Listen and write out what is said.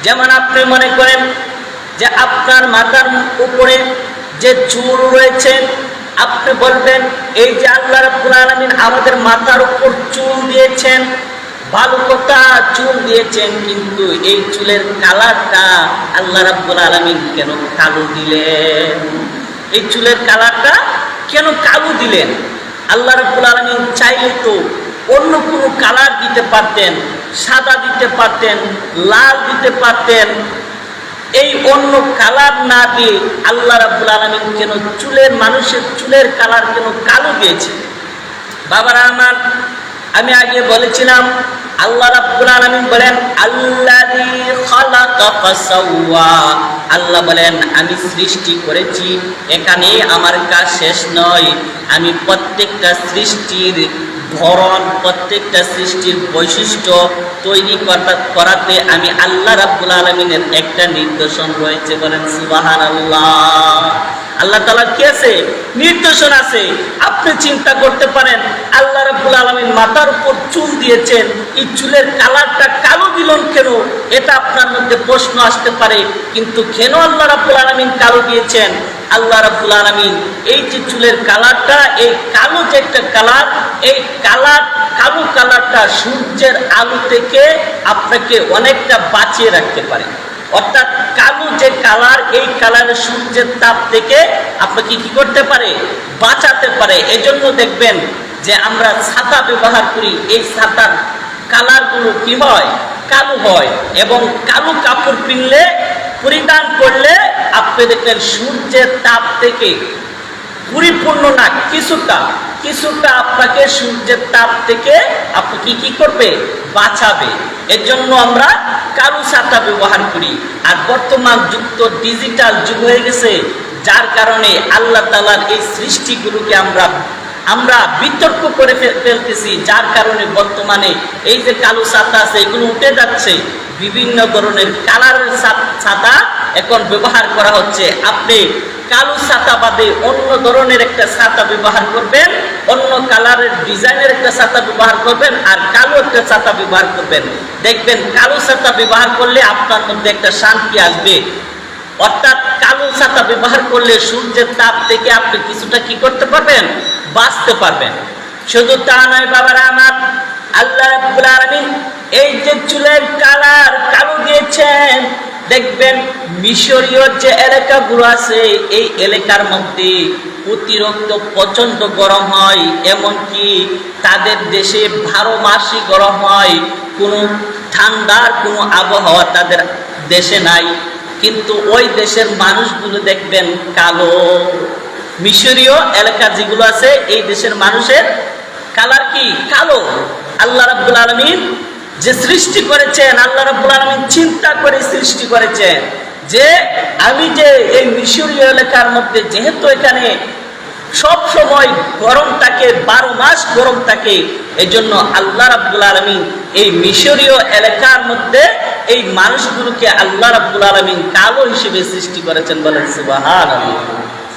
যেমন আপনি মনে করেন যে আপনার মাথার উপরে যে চুল রয়েছে, আপনি বলবেন এই যে আল্লাহ রাব্বুল আলামিন আমাদের মাথার উপর চুল দিয়েছেন, ভালো কথা, চুল দিয়েছেন, কিন্তু এই চুলের কালারটা আল্লাহ রাব্বুল আলামিন কেন কালো দিলেন? এই চুলের কালারটা কেন কালো দিলেন? আল্লাহ রাব্বুল আলামিন চাইলে তো অন্য কোনো কালার দিতে পারতেন, সাদা দিতে পারতেন, লাল দিতে পারতেন। এই অন্য কালার না দিয়ে আল্লাহ রাব্বুল আলামিন কেন মানুষের চুলের কালার কেন কালো দিয়েছে? বাবারা আমার, আমি আগে বলেছিলাম আল্লাহ রাব্বুল আলামিন বলেন আল্লাযী খালাকা ফাসাওয়া। আল্লাহ বলেন আমি সৃষ্টি করেছি, এখানে আমার কাজ শেষ নয়। আমি প্রত্যেকটা সৃষ্টির ধরন, প্রত্যেকটা সৃষ্টির বৈশিষ্ট্য তৈরি করাতে আমি আল্লাহ রাব্বুল আলামিনের একটা নির্দেশন রয়েছে। বলেন সুবহানাল্লাহ। আল্লাহ তাআলার কি আছে? নির্দেশন আছে। আপনি চিন্তা করতে পারেন আল্লাহ রাব্বুল আলামিন মাথার উপর চুল দিয়েছেন, এই চুলের কালারটা কালো দিলেন কেন? এটা আপনার মধ্যে প্রশ্ন আসতে পারে। কিন্তু কেন আল্লাহ রাব্বুল আলামিন কালো দিয়েছেন? আল্লাহ রাব্বুল আলামিন এই যে চুলের কালারটা, এই কালো যে একটা কালার, এই কালো কালারটা সূর্যের আলো থেকে আপনাকে অনেকটা বাঁচিয়ে রাখতে পারে। অর্থাৎ কালো যে কালার, এই কালারের সূর্যের তাপ থেকে আপনাকে কি করতে পারে? বাঁচাতে পারে। এজন্য দেখবেন যে আমরা ছাতা ব্যবহার করি, এই ছাতার কালারগুলো কি হয়? কালো হয়। এবং কালো কাপড় পরিধান করলে আপনি দেখবেন সূর্যের তাপ থেকে পরিপূর্ণ না, কিছুটা আপনাকে সূর্যের তাপ থেকে আপনাকে কি করবে? বাঁচাবে। এর জন্য আমরা কালো ছাতা ব্যবহার করি। আর বর্তমান যুগ তো ডিজিটাল যুগ হয়ে গেছে, যার কারণে আল্লাহ তাআলার এই সৃষ্টিগুলোকে আমরা বিতর্ক করে ফেলতেছি, যার কারণে বর্তমানে এই যে কালো ছাতা আছে এগুলো উঠে যাচ্ছে। বিভিন্ন ধরনের কালারের ছাতা এখন ব্যবহার করা হচ্ছে। আপনি কালো ছাতা বাদে অন্য ধরনের একটা ছাতা ব্যবহার করবেন, অন্য কালারের ডিজাইনের একটা ছাতা ব্যবহার করবেন, আর কালো একটা ছাতা ব্যবহার করবেন। দেখবেন কালো ছাতা ব্যবহার করলে আপনার মধ্যে একটা শান্তি আসবে। অর্থাৎ কালো ছাতা ব্যবহার করলে সূর্যের তাপ থেকে আপনি কিছুটা কি করতে পারবেন? বাঁচতে পারবেন। শুধু তা নয় বাবারা আমার, আল্লাহ রাব্বুল আলামিন এই যে চুলের কালার কালো দিয়েছেন, দেখবেন মিশরীয় যে এলাকাগুলো আছে এই এলাকার মধ্যে অতিরিক্ত প্রচন্ড গরম হয়। এমনকি তাদের দেশে 12 মাসই গরম হয়, কোনো ঠান্ডার কোনো আবহাওয়া তাদের দেশে নাই। কিন্তু ওই দেশের মানুষগুলো দেখবেন কালো। মিশরীয় এলাকা যেগুলো আছে এই দেশের মানুষের কালার কি? কালো। আল্লাহ রাব্বুল আলামিন যে সৃষ্টি করেছেন, আল্লাহ রাব্বুল আলামিন চিন্তা করে সৃষ্টি করেছেন যে আমি যে এই মিশরীয় এলাকার মধ্যে, যেহেতু এখানে সব সময় গরম থাকে, 12 মাস গরম থাকে, এজন্য আল্লাহ রাব্বুল আলামিন এই মিশরীয় এলাকার মধ্যে এই মানুষগুলোকে আল্লাহ রাব্বুল আলামিন কালো হিসেবে সৃষ্টি করেছেন। বলেন সুবহানাল্লাহ।